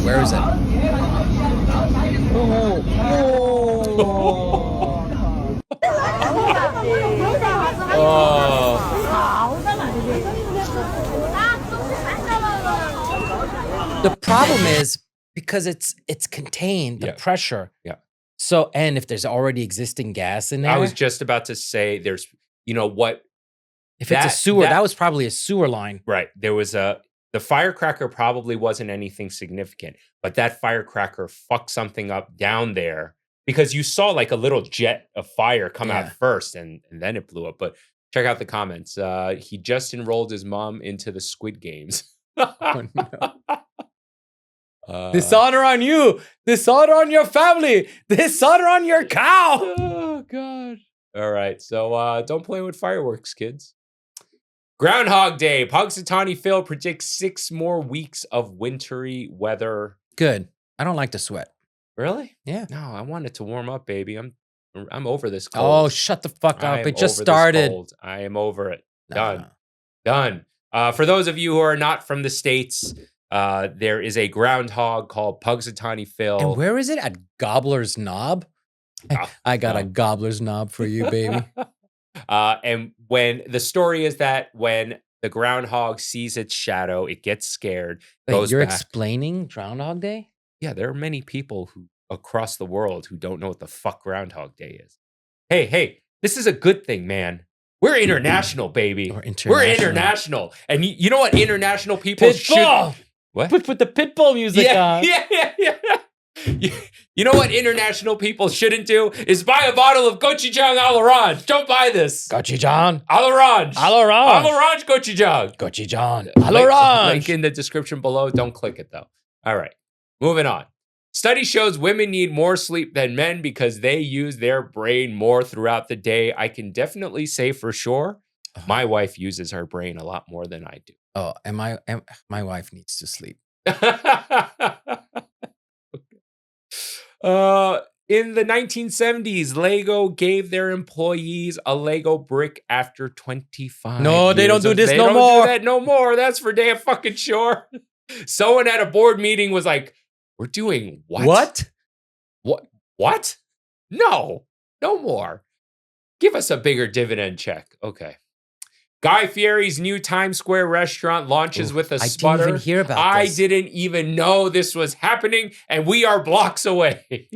The problem is because it's contained, the pressure. Yeah. So, and if there's already existing gas in there. I was just about to say there's, if it's a sewer, that was probably a sewer line. Right. There was the firecracker probably wasn't anything significant, but that firecracker fucked something up down there because you saw like a little jet of fire come out first and then it blew up. But check out the comments. He just enrolled his mom into the Squid Games. Oh, no. Dishonor on you. Dishonor on your family. Dishonor on your cow. Oh, God. All right. So don't play with fireworks, kids. Groundhog Day. Punxsutawney Phil predicts 6 more weeks of wintry weather. Good. I don't like to sweat. Really? Yeah. No, I want it to warm up, baby. I'm over this cold. Oh, shut the fuck up. It just started. I am over it. Done. For those of you who are not from the States, there is a groundhog called Punxsutawney Phil. And where is it? At Gobbler's Knob? I got a Gobbler's Knob for you, baby. And when the story is that when the groundhog sees its shadow, it gets scared. Wait, you're explaining Groundhog Day? Yeah, there are many people across the world who don't know what the fuck Groundhog Day is. Hey, this is a good thing, man. We're international, baby. We're international. And you know what international people should... What? Put the Pitbull music on. Yeah. You know what international people shouldn't do is buy a bottle of gochujang à l'orange. Don't buy this. Gochujang à l'orange. À l'orange. À l'orange gochujang. Gochujang à l'orange. Link in the description below. Don't click it though. All right, moving on. Study shows women need more sleep than men because they use their brain more throughout the day. I can definitely say for sure, my wife uses her brain a lot more than I do. Oh, and my wife needs to sleep. In the 1970s, Lego gave their employees a Lego brick after 25 No, they don't do this They no don't more. do that no more. That's for damn fucking sure. Someone at a board meeting was like, we're doing what? What? No more. Give us a bigger dividend check. Okay. Guy Fieri's new Times Square restaurant launches with a sputter. I didn't even hear about this. I didn't even know this was happening, and we are blocks away.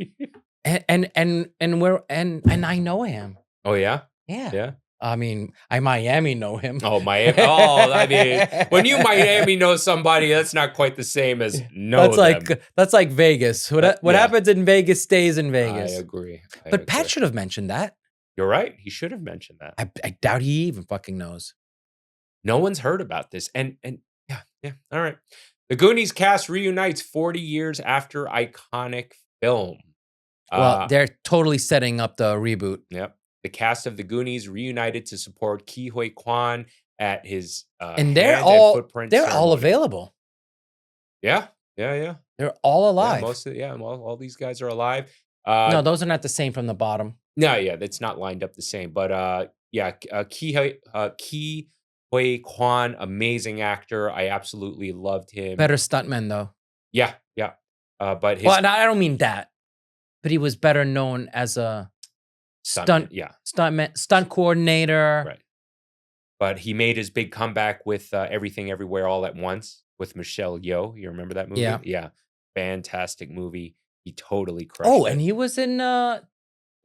And I know him. Oh yeah? Yeah. Yeah. I mean, I Miami know him. Oh, Miami. Oh, I mean, when you Miami know somebody, that's not quite the same as know them. That's like Vegas. What happens in Vegas stays in Vegas. I agree. But Pat should have mentioned that. You're right. He should have mentioned that. I doubt he even fucking knows. No one's heard about this. And yeah. All right. The Goonies cast reunites 40 years after iconic film. Well, they're totally setting up the reboot. Yep. The cast of the Goonies reunited to support Ke Huy Quan at his and they're all available. Yeah. They're all alive. All these guys are alive. No, those are not the same from the bottom. No, it's not lined up the same. But Ke Huy Quan, amazing actor. I absolutely loved him. Better stuntman though. Yeah. But I don't mean that, but he was better known as a stunt coordinator. Right. But he made his big comeback with Everything Everywhere All at Once with Michelle Yeoh. You remember that movie? Yeah. Fantastic movie. He totally crushed it. And he was in the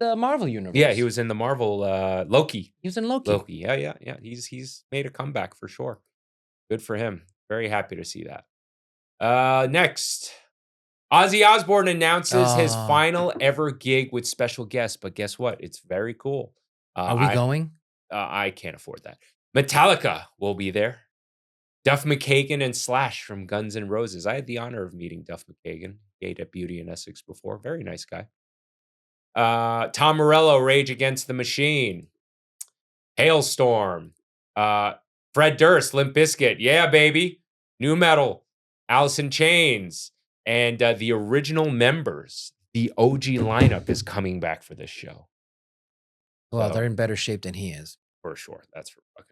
Marvel universe. Yeah, he was in the Marvel Loki. He was in Loki. Yeah. He's made a comeback for sure. Good for him. Very happy to see that. Next, Ozzy Osbourne announces his final ever gig with special guests. But guess what? It's very cool. Are we going? I can't afford that. Metallica will be there. Duff McKagan and Slash from Guns N' Roses. I had the honor of meeting Duff McKagan. He ate at Beauty in Essex before. Very nice guy. Tom Morello, Rage Against the Machine. Hailstorm. Fred Durst, Limp Bizkit. Yeah, baby. New Metal. Alice in Chains. And the original members, the OG lineup, is coming back for this show. Well, they're in better shape than he is. For sure. That's for fucking.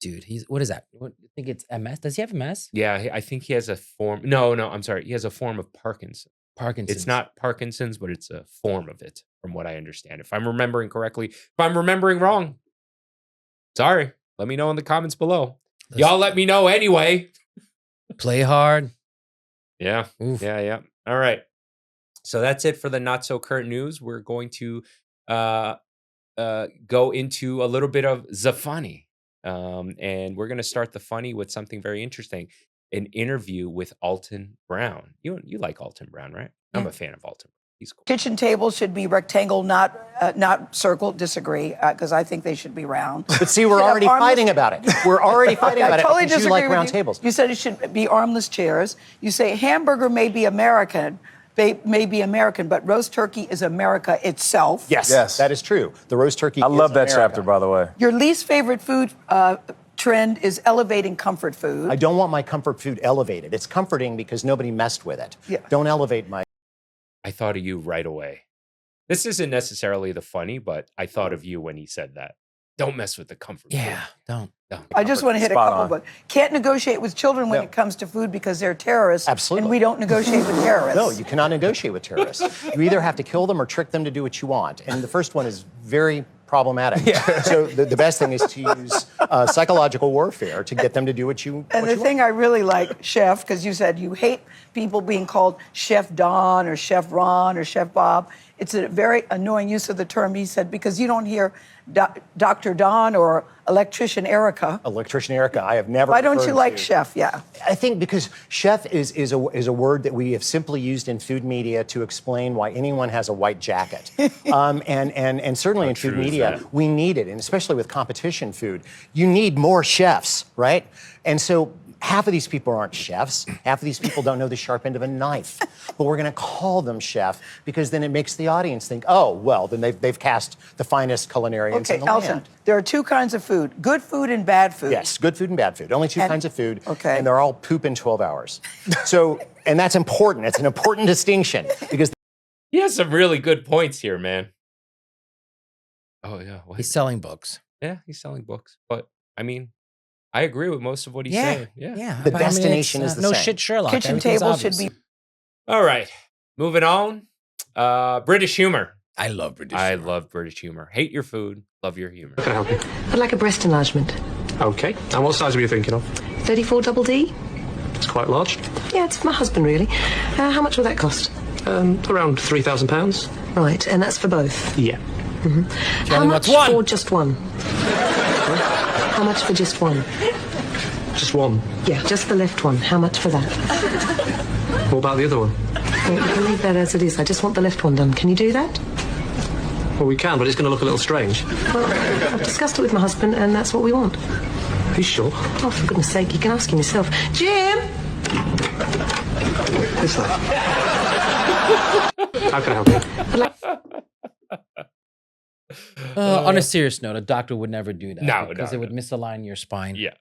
Dude, what is that? I think it's MS. Does he have MS? Yeah, I think he has a form. No, I'm sorry. He has a form of Parkinson's. It's not Parkinson's, but it's a form of it, from what I understand. If I'm remembering correctly. If I'm remembering wrong, sorry. Let me know in the comments below. Y'all let me know anyway. Play hard. Yeah. Oof. Yeah. All right. So that's it for the not so current news. We're going to go into a little bit of the funny. And we're going to start the funny with something very interesting. An interview with Alton Brown. You like Alton Brown, right? Yeah. I'm a fan of Alton. He's cool. Kitchen tables should be rectangle, not circle. Disagree, because I think they should be round. But see, we're already fighting about it. We're already fighting about it. I totally disagree you like with round you. tables. You said it should be armless chairs. You say hamburger may be American, but roast turkey is America itself. Yes, that is true. The roast turkey. I love that chapter, by the way. Your least favorite food trend is elevating comfort food. I don't want my comfort food elevated. It's comforting because nobody messed with it. Yeah. Don't elevate my. I thought of you right away. This isn't necessarily the funny, but I thought of you when he said that. Don't mess with the comfort food. Yeah, don't. I just want to hit a couple, but can't negotiate with children when it comes to food because they're terrorists. Absolutely. And we don't negotiate with terrorists. No, you cannot negotiate with terrorists. You either have to kill them or trick them to do what you want. And the first one is very problematic. Yeah. So the best thing is to use psychological warfare to get them to do what you want. And the thing I really like, Chef, because you said you hate people being called Chef Don or Chef Ron or Chef Bob. It's a very annoying use of the term, he said, because you don't hear Dr. Don or Electrician Erica. Electrician Erica, I have never. Why don't you like chef? Yeah. I think because chef is a word that we have simply used in food media to explain why anyone has a white jacket. And certainly in food media, we need it, and especially with competition food, you need more chefs, right? And so half of these people aren't chefs. Half of these people don't know the sharp end of a knife. But we're going to call them chef because then it makes the audience think, oh, well, then they've cast the finest culinarians in the Alton, land. there are two kinds of food, good food and bad food. Yes, good food and bad food. Only two kinds of food. Okay. And they're all poop in 12 hours. So, and that's important. It's an important distinction because he has some really good points here, man. Oh, yeah. What? He's selling books. Yeah, he's selling books. But, I mean, I agree with most of what he's saying. Yeah. The destination is the no same. Shit, Sherlock. Kitchen table should be. All right. Moving on. British humor. I love British humor. I love British humor. Hate your food. Love your humor. Can I help you? I'd like a breast enlargement. Okay. And what size were you thinking of? 34 double D? It's quite large. Yeah, it's for my husband, really. How much will that cost? Around £3,000. Right, and that's for both? Yeah. Mm-hmm. How much for just one? How much for just one? Just one. Yeah, just the left one. How much for that? What about the other one? Well, you can leave that as it is. I just want the left one done. Can you do that? Well, we can, but it's going to look a little strange. Well, I've discussed it with my husband, and that's what we want. Are you sure? Oh, for goodness sake, you can ask him yourself. Jim! This way. How can I help you? On a serious note, a doctor would never do that. No, because it would misalign your spine. Yeah.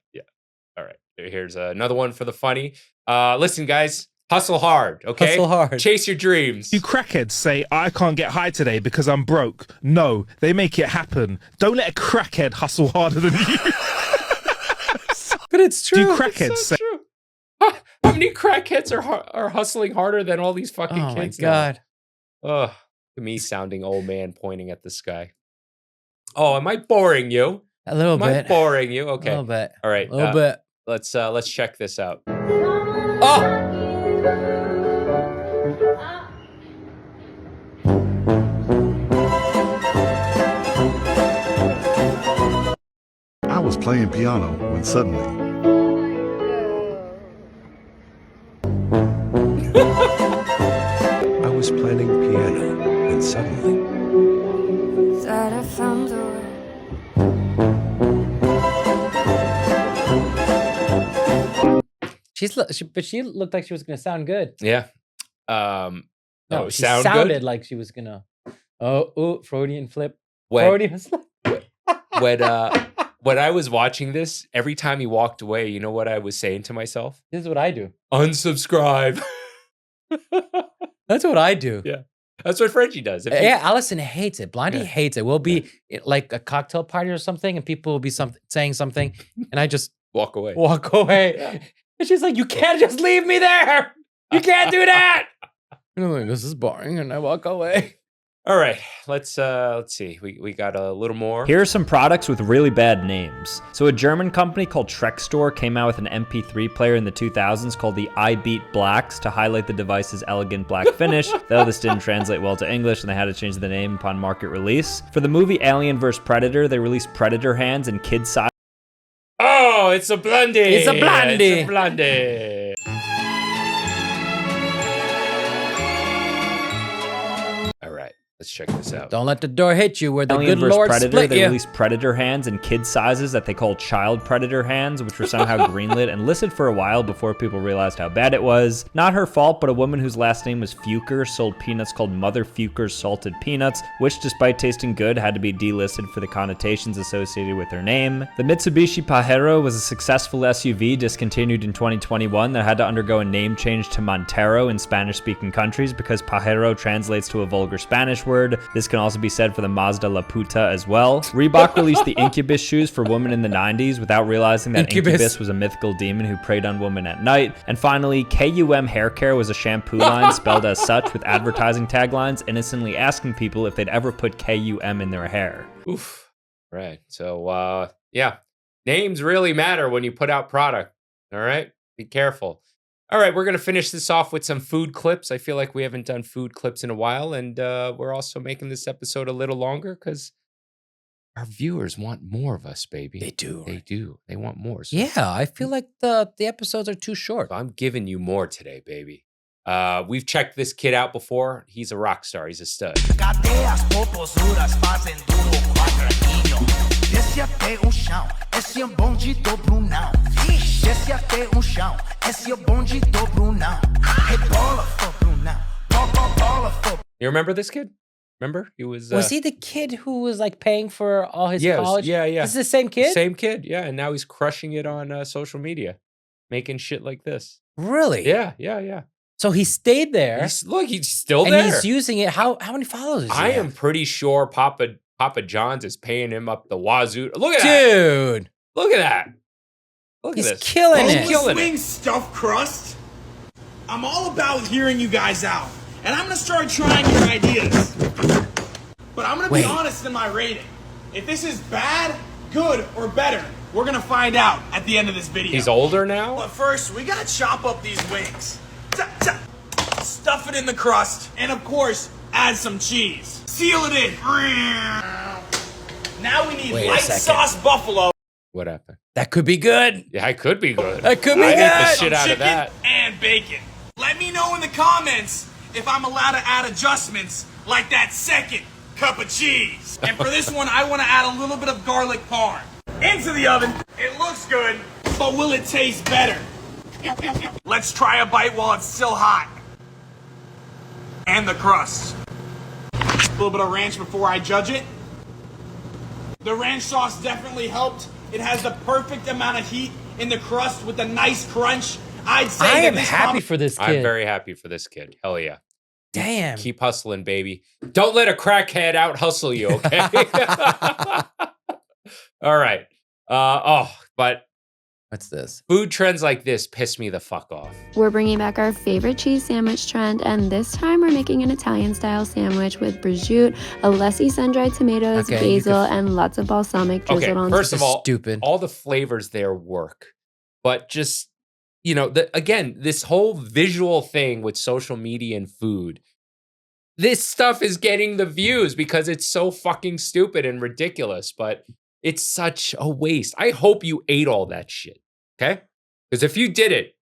All right. Here's another one for the funny. Listen, guys, hustle hard, okay? Hustle hard. Chase your dreams. You crackheads say, I can't get high today because I'm broke. No, they make it happen. Don't let a crackhead hustle harder than you. But it's true. Do you crackheads say... True. How many crackheads are hustling harder than all these fucking Oh, kids my God. Ugh, me sounding old man pointing at the sky. Oh, am I boring you? A little Am I bit. boring you? Okay. A little bit. All right. A little bit. Let's check this out. Oh! I was playing piano when suddenly I was playing piano when suddenly Thought I found a way. But she looked like she was gonna sound good. Yeah. No, she sound sounded good? like she was gonna. Oh, Freudian flip. When- Freudian slip. When I was watching this, every time he walked away, you know what I was saying to myself? This is what I do. Unsubscribe. That's what I do. Yeah. That's what Frenchie does. If Yeah, Allison hates it. Blondie hates it. We'll be at, like a cocktail party or something, and people will be saying something, and I just walk away. walk away. And she's like, "You can't just leave me there. You can't do that." And I'm like, "This is boring," and I walk away. All right, let's see. We got a little more. Here are some products with really bad names. So a German company called Trek Store came out with an MP3 player in the 2000s called the iBeat Blacks to highlight the device's elegant black finish, though this didn't translate well to English and they had to change the name upon market release. For the movie Alien vs. Predator, they released Predator hands in kid size. Oh, it's a blondie. It's a blondie. It's a blondie. All right, let's check this out. Don't let the door hit you where the Alien good vs. Lord Predator, split they you. released Predator hands in kid sizes that they call child Predator hands, which were somehow greenlit and listed for a while before people realized how bad it was. Not her fault, but a woman whose last name was Fuker sold peanuts called Mother Fuker's Salted Peanuts, which despite tasting good had to be delisted for the connotations associated with her name. The Mitsubishi Pajero was a successful SUV discontinued in 2021 that had to undergo a name change to Montero in Spanish-speaking countries because Pajero translates to a vulgar Spanish word. This can also be said for the Mazda La Puta as well. Reebok released the Incubus shoes for women in the 90s without realizing that Incubus was a mythical demon who preyed on women at night. And finally, KUM Hair Care was a shampoo line spelled as such with advertising taglines innocently asking people if they'd ever put KUM in their hair. Oof. Right. So, yeah, names really matter when you put out product. All right. Be careful. All right. We're going to finish this off with some food clips. I feel like we haven't done food clips in a while. And we're also making this episode a little longer because our viewers want more of us, baby. They do. They do. They want more. So Yeah, I feel like the episodes are too short. I'm giving you more today, baby. We've checked this kid out before. He's a rock star. He's a stud. You remember this kid? Remember? He was... Was he the kid who was like paying for all his Yeah, college? yeah. This is the same kid? Same kid, yeah. And now he's crushing it on social media, making shit like this. Really? Yeah. So he stayed there. Look, he's still and there. he's using it. How many followers does he I have? am pretty sure Papa John's is paying him up the wazoo. Look at Dude. that. Look at that. Look He's at this. killing it. He's killing Wing it. stuffed crust. I'm all about hearing you guys out, and I'm gonna start trying your ideas. But I'm gonna be honest in my rating. If this is bad, good, or better, we're gonna find out at the end of this video. He's older now? But first, we gotta chop up these wings. Stuff it in the crust, and of course, add some cheese. Seal it in. Now we need Wait a light second. sauce buffalo. What happened? That could be good. Yeah, I could be good. That could be I good. ate the shit out of that. And bacon. Let me know in the comments if I'm allowed to add adjustments like that second cup of cheese. And for this one, I want to add a little bit of garlic parm. Into the oven. It looks good, but will it taste better? Let's try a bite while it's still hot. And the crust. A little bit of ranch before I judge it. The ranch sauce definitely helped. It has the perfect amount of heat in the crust with a nice crunch. I'd say I that am this happy for this kid. I'm very happy for this kid. Hell yeah. Damn. Keep hustling, baby. Don't let a crackhead out hustle you, okay? All right. But what's this? Food trends like this piss me the fuck off. We're bringing back our favorite cheese sandwich trend, and this time we're making an Italian-style sandwich with prosciutto, Alessi sun-dried tomatoes, basil, and lots of balsamic drizzled on top. First of all, all the flavors there work, but just, you know, again, this whole visual thing with social media and food, this stuff is getting the views because it's so fucking stupid and ridiculous, but it's such a waste. I hope you ate all that shit, okay? Because if you did it,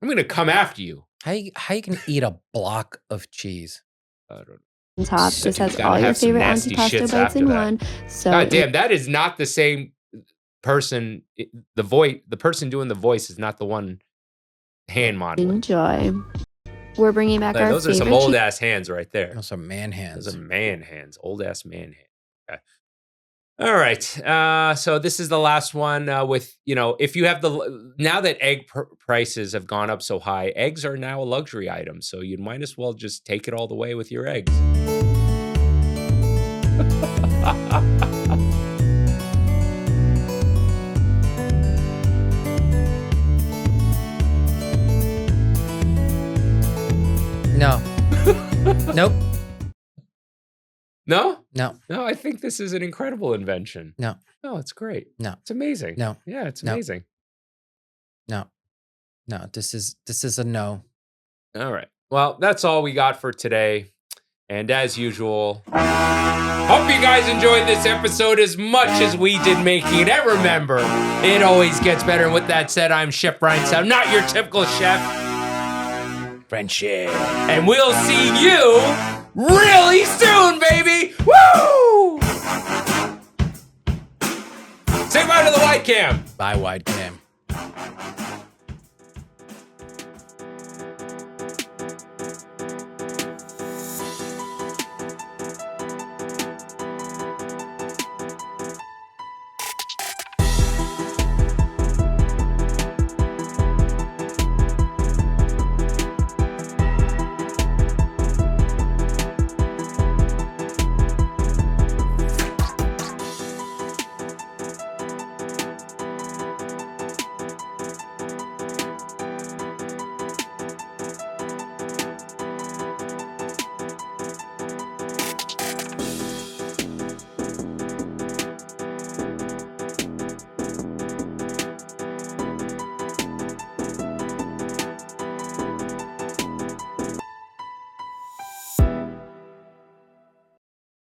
I'm going to come after you. How you can eat a block of cheese? I don't know. On top, this has all your favorite antipasto bites in one. So God damn, that is not the same person. The person doing the voice is not the one hand modeling. Enjoy. We're bringing back our Those are favorite some old ass hands right there. Those are man hands. Those are man hands. Old ass man hands. Okay. All right. So this is the last one with, you know, if you have now that egg prices have gone up so high, eggs are now a luxury item. So you might as well just take it all the way with your eggs. No. Nope. No? No. No, I think this is an incredible invention. No. No, it's great. No. It's amazing. No. Yeah, it's No. amazing. No. No. This is a no. All right. Well, that's all we got for today. And as usual, hope you guys enjoyed this episode as much as we did making it. And remember, it always gets better. And with that said, I'm Chef Brian. I'm not your typical chef. Friendship. And we'll see you really soon, baby. Woo! Say bye to the wide cam. Bye, wide cam.